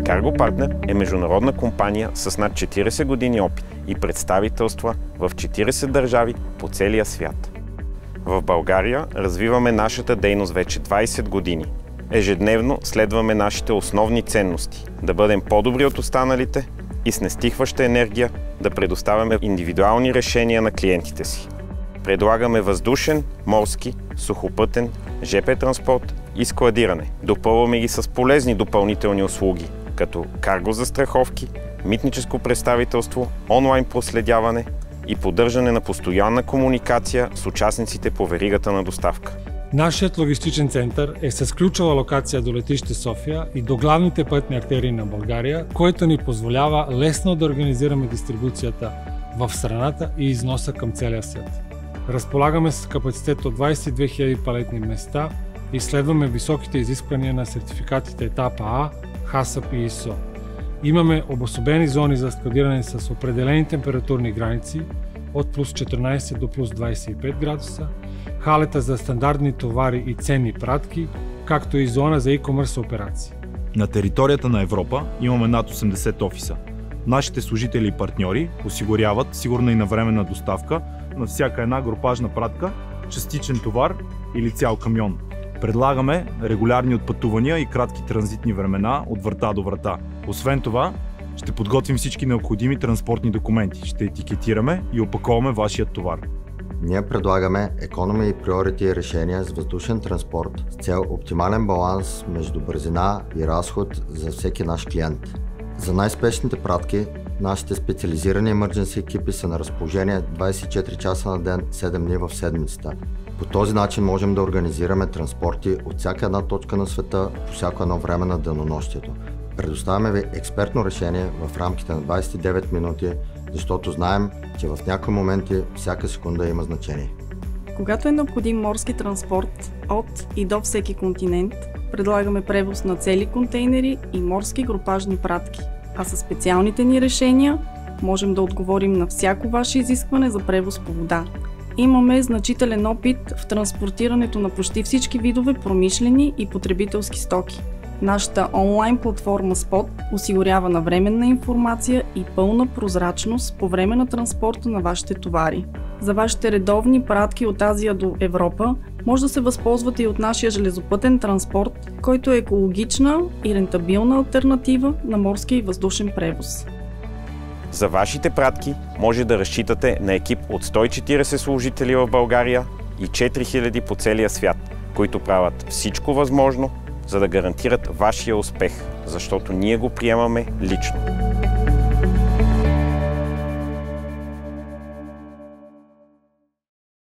Cargo Partner е международна компания с над 40 години опит и представителства в 40 държави по целия свят. В България развиваме нашата дейност вече 20 години. Ежедневно следваме нашите основни ценности – да бъдем по-добри от останалите и с нестихваща енергия да предоставяме индивидуални решения на клиентите си. Предлагаме въздушен, морски, сухопътен, ЖП транспорт и складиране. Допълваме ги с полезни допълнителни услуги, като карго застраховки, митническо представителство, онлайн проследяване и поддържане на постоянна комуникация с участниците по веригата на доставка. Нашият логистичен център е с ключова локация до летище София и до главните пътни артерии на България, което ни позволява лесно да организираме дистрибуцията в страната и износа към целия свят. Разполагаме с капацитет от 22 000 палетни места и следваме високите изисквания на сертификатите етапа А, ХАСАП и ИСО. Имаме обособени зони за складиране с определени температурни граници от плюс 14 до плюс 25 градуса, халета за стандартни товари и ценни пратки, както и зона за e-commerce операции. На територията на Европа имаме над 80 офиса. Нашите служители и партньори осигуряват сигурна и навременна доставка на всяка една групажна пратка, частичен товар или цял камион. Предлагаме регулярни отпътувания и кратки транзитни времена от врата до врата. Освен това, ще подготвим всички необходими транспортни документи, ще етикетираме и опаковаме вашия товар. Ние предлагаме Economy и Priority решения с въздушен транспорт с цел оптимален баланс между бързина и разход за всеки наш клиент. За най-спешните пратки, нашите специализирани emergency екипи са на разположение 24 часа на ден, 7 дни в седмицата. По този начин можем да организираме транспорти от всяка една точка на света по всяко едно време на денонощието. Предоставяме ви експертно решение в рамките на 29 минути, защото знаем, че в някои моменти всяка секунда има значение. Когато е необходим морски транспорт от и до всеки континент, предлагаме превоз на цели контейнери и морски групажни пратки. А със специалните ни решения можем да отговорим на всяко ваше изискване за превоз по вода. Имаме значителен опит в транспортирането на почти всички видове промишлени и потребителски стоки. Нашата онлайн платформа Spot осигурява навременна информация и пълна прозрачност по време на транспорта на вашите товари. За вашите редовни пратки от Азия до Европа може да се възползвате и от нашия железопътен транспорт, който е екологична и рентабилна алтернатива на морския и въздушен превоз. За вашите пратки може да разчитате на екип от 140 служители в България и 4000 по целия свят, които правят всичко възможно, за да гарантират вашия успех, защото ние го приемаме лично.